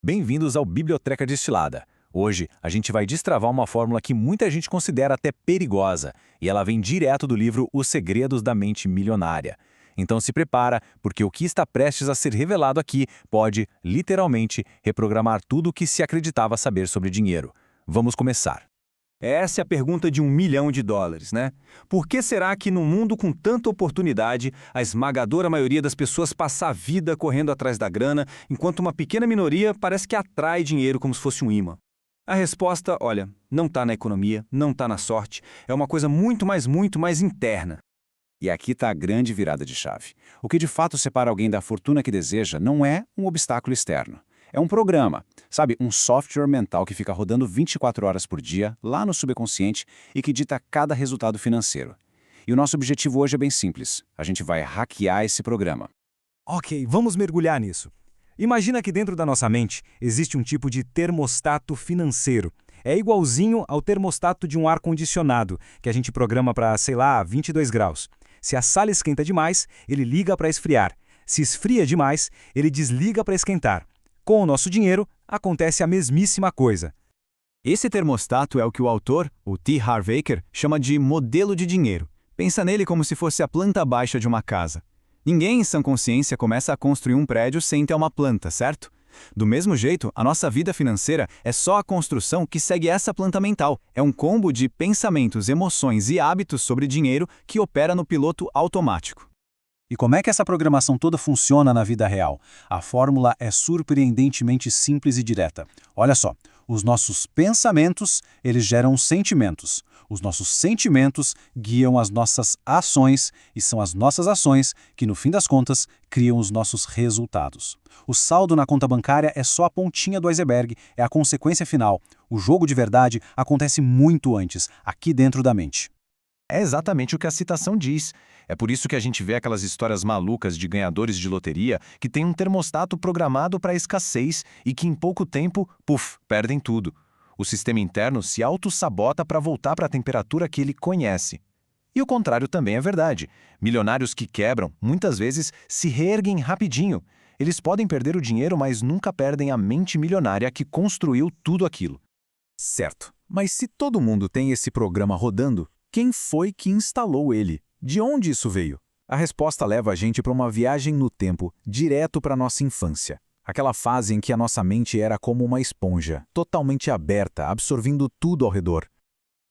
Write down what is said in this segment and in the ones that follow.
Bem-vindos ao Biblioteca Destilada. Hoje, a gente vai destravar uma fórmula que muita gente considera até perigosa, e ela vem direto do livro Os Segredos da Mente Milionária. Então se prepara, porque o que está prestes a ser revelado aqui pode, literalmente, reprogramar tudo o que se acreditava saber sobre dinheiro. Vamos começar. Essa é a pergunta de $1 milhão, né? Por que será que num mundo com tanta oportunidade, a esmagadora maioria das pessoas passa a vida correndo atrás da grana, enquanto uma pequena minoria parece que atrai dinheiro como se fosse um imã? A resposta, olha, não está na economia, não está na sorte, é uma coisa muito mais interna. E aqui está a grande virada de chave. O que de fato separa alguém da fortuna que deseja não é um obstáculo externo. É um programa, sabe, um software mental que fica rodando 24 horas por dia, lá no subconsciente, e que dita cada resultado financeiro. E o nosso objetivo hoje é bem simples. A gente vai hackear esse programa. Ok, vamos mergulhar nisso. Imagina que dentro da nossa mente existe um tipo de termostato financeiro. É igualzinho ao termostato de um ar-condicionado, que a gente programa para, 22 graus. Se a sala esquenta demais, ele liga para esfriar. Se esfria demais, ele desliga para esquentar. Com o nosso dinheiro, acontece a mesmíssima coisa. Esse termostato é o que o autor, o T. Harv Eker, chama de modelo de dinheiro. Pensa nele como se fosse a planta baixa de uma casa. Ninguém em sã consciência começa a construir um prédio sem ter uma planta, certo? Do mesmo jeito, a nossa vida financeira é só a construção que segue essa planta mental. É um combo de pensamentos, emoções e hábitos sobre dinheiro que opera no piloto automático. E como é que essa programação toda funciona na vida real? A fórmula é surpreendentemente simples e direta. Olha só, os nossos pensamentos, eles geram sentimentos. Os nossos sentimentos guiam as nossas ações e são as nossas ações que, no fim das contas, criam os nossos resultados. O saldo na conta bancária é só a pontinha do iceberg, é a consequência final. O jogo de verdade acontece muito antes, aqui dentro da mente. É exatamente o que a citação diz. É por isso que a gente vê aquelas histórias malucas de ganhadores de loteria que têm um termostato programado para a escassez e que em pouco tempo, perdem tudo. O sistema interno se auto-sabota para voltar para a temperatura que ele conhece. E o contrário também é verdade. Milionários que quebram, muitas vezes, se reerguem rapidinho. Eles podem perder o dinheiro, mas nunca perdem a mente milionária que construiu tudo aquilo. Certo, mas se todo mundo tem esse programa rodando, quem foi que instalou ele? De onde isso veio? A resposta leva a gente para uma viagem no tempo, direto para a nossa infância. Aquela fase em que a nossa mente era como uma esponja, totalmente aberta, absorvendo tudo ao redor.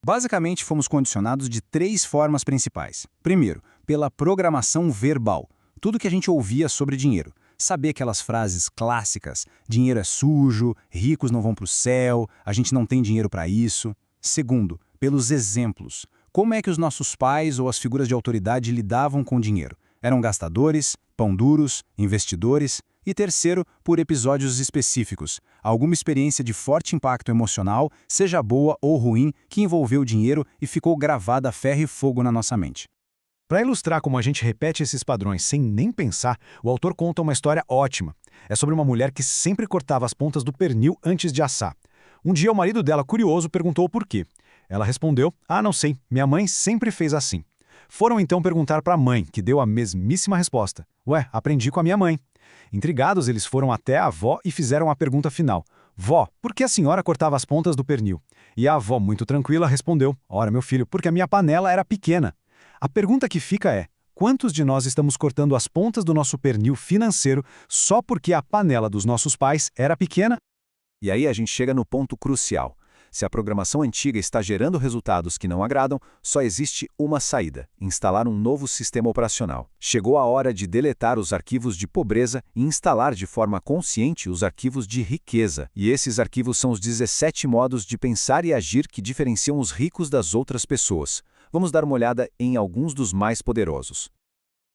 Basicamente, fomos condicionados de 3 formas principais. Primeiro, pela programação verbal. Tudo que a gente ouvia sobre dinheiro. Saber aquelas frases clássicas, dinheiro é sujo, ricos não vão para o céu, a gente não tem dinheiro para isso. Segundo, pelos exemplos. Como é que os nossos pais ou as figuras de autoridade lidavam com o dinheiro? Eram gastadores, pão duros, investidores? E terceiro, por episódios específicos. Alguma experiência de forte impacto emocional, seja boa ou ruim, que envolveu o dinheiro e ficou gravada a ferro e fogo na nossa mente. Para ilustrar como a gente repete esses padrões sem nem pensar, o autor conta uma história ótima. É sobre uma mulher que sempre cortava as pontas do pernil antes de assar. Um dia o marido dela, curioso, perguntou o porquê. Ela respondeu, não sei, minha mãe sempre fez assim. Foram então perguntar para a mãe, que deu a mesmíssima resposta. Aprendi com a minha mãe. Intrigados, eles foram até a avó e fizeram a pergunta final. Vó, por que a senhora cortava as pontas do pernil? E a avó, muito tranquila, respondeu, ora, meu filho, porque a minha panela era pequena. A pergunta que fica é, quantos de nós estamos cortando as pontas do nosso pernil financeiro só porque a panela dos nossos pais era pequena? E aí a gente chega no ponto crucial. Se a programação antiga está gerando resultados que não agradam, só existe uma saída: instalar um novo sistema operacional. Chegou a hora de deletar os arquivos de pobreza e instalar de forma consciente os arquivos de riqueza. E esses arquivos são os 17 modos de pensar e agir que diferenciam os ricos das outras pessoas. Vamos dar uma olhada em alguns dos mais poderosos.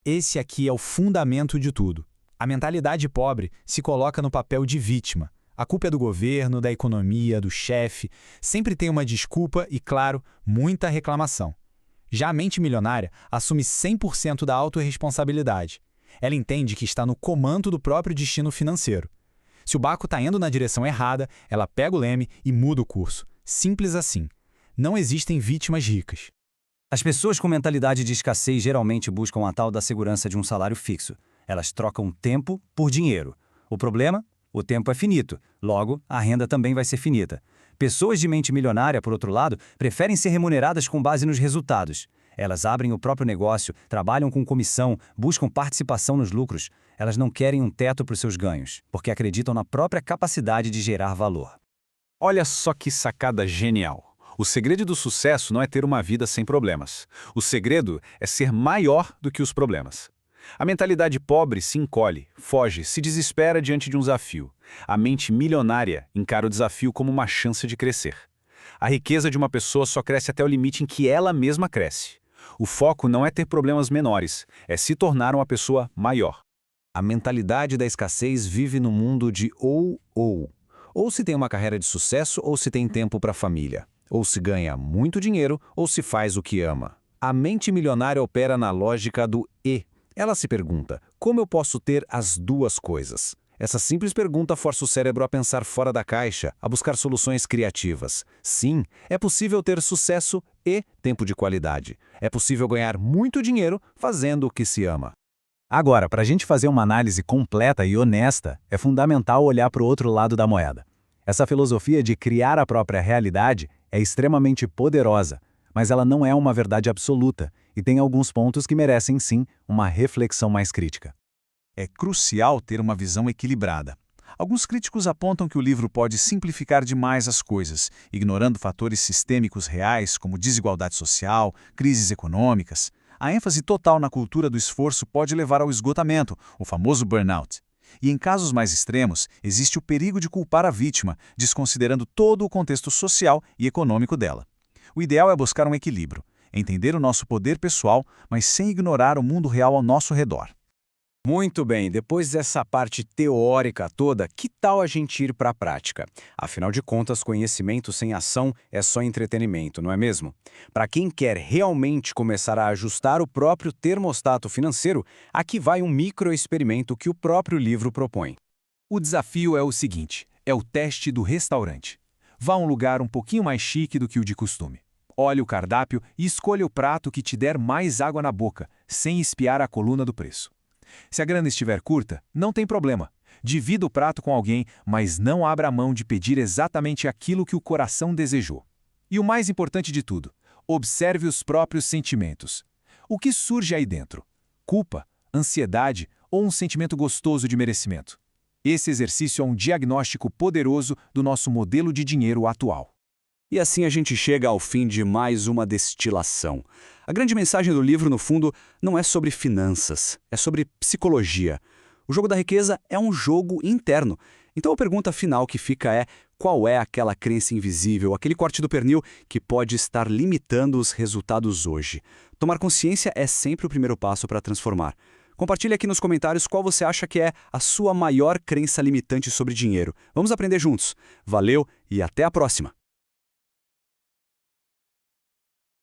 Esse aqui é o fundamento de tudo. A mentalidade pobre se coloca no papel de vítima. A culpa é do governo, da economia, do chefe. Sempre tem uma desculpa e, claro, muita reclamação. Já a mente milionária assume 100% da autorresponsabilidade. Ela entende que está no comando do próprio destino financeiro. Se o barco está indo na direção errada, ela pega o leme e muda o curso. Simples assim. Não existem vítimas ricas. As pessoas com mentalidade de escassez geralmente buscam a tal da segurança de um salário fixo. Elas trocam tempo por dinheiro. O problema? O tempo é finito, logo, a renda também vai ser finita. Pessoas de mente milionária, por outro lado, preferem ser remuneradas com base nos resultados. Elas abrem o próprio negócio, trabalham com comissão, buscam participação nos lucros. Elas não querem um teto para os seus ganhos, porque acreditam na própria capacidade de gerar valor. Olha só que sacada genial. O segredo do sucesso não é ter uma vida sem problemas. O segredo é ser maior do que os problemas. A mentalidade pobre se encolhe, foge, se desespera diante de um desafio. A mente milionária encara o desafio como uma chance de crescer. A riqueza de uma pessoa só cresce até o limite em que ela mesma cresce. O foco não é ter problemas menores, é se tornar uma pessoa maior. A mentalidade da escassez vive no mundo de ou. Ou se tem uma carreira de sucesso ou se tem tempo para a família. Ou se ganha muito dinheiro ou se faz o que ama. A mente milionária opera na lógica do e. Ela se pergunta, como eu posso ter as duas coisas? Essa simples pergunta força o cérebro a pensar fora da caixa, a buscar soluções criativas. Sim, é possível ter sucesso e tempo de qualidade. É possível ganhar muito dinheiro fazendo o que se ama. Agora, para a gente fazer uma análise completa e honesta, é fundamental olhar para o outro lado da moeda. Essa filosofia de criar a própria realidade é extremamente poderosa, mas ela não é uma verdade absoluta e tem alguns pontos que merecem, sim, uma reflexão mais crítica. É crucial ter uma visão equilibrada. Alguns críticos apontam que o livro pode simplificar demais as coisas, ignorando fatores sistêmicos reais como desigualdade social, crises econômicas. A ênfase total na cultura do esforço pode levar ao esgotamento, o famoso burnout. E em casos mais extremos, existe o perigo de culpar a vítima, desconsiderando todo o contexto social e econômico dela. O ideal é buscar um equilíbrio, entender o nosso poder pessoal, mas sem ignorar o mundo real ao nosso redor. Muito bem, depois dessa parte teórica toda, que tal a gente ir para a prática? Afinal de contas, conhecimento sem ação é só entretenimento, não é mesmo? Para quem quer realmente começar a ajustar o próprio termostato financeiro, aqui vai um microexperimento que o próprio livro propõe. O desafio é o seguinte, é o teste do restaurante. Vá a um lugar um pouquinho mais chique do que o de costume. Olhe o cardápio e escolha o prato que te der mais água na boca, sem espiar a coluna do preço. Se a grana estiver curta, não tem problema. Divida o prato com alguém, mas não abra mão de pedir exatamente aquilo que o coração desejou. E o mais importante de tudo, observe os próprios sentimentos. O que surge aí dentro? Culpa, ansiedade ou um sentimento gostoso de merecimento? Esse exercício é um diagnóstico poderoso do nosso modelo de dinheiro atual. E assim a gente chega ao fim de mais uma destilação. A grande mensagem do livro, no fundo, não é sobre finanças, é sobre psicologia. O jogo da riqueza é um jogo interno. Então a pergunta final que fica é: qual é aquela crença invisível, aquele corte do pernil que pode estar limitando os resultados hoje? Tomar consciência é sempre o primeiro passo para transformar. Compartilhe aqui nos comentários qual você acha que é a sua maior crença limitante sobre dinheiro. Vamos aprender juntos. Valeu e até a próxima!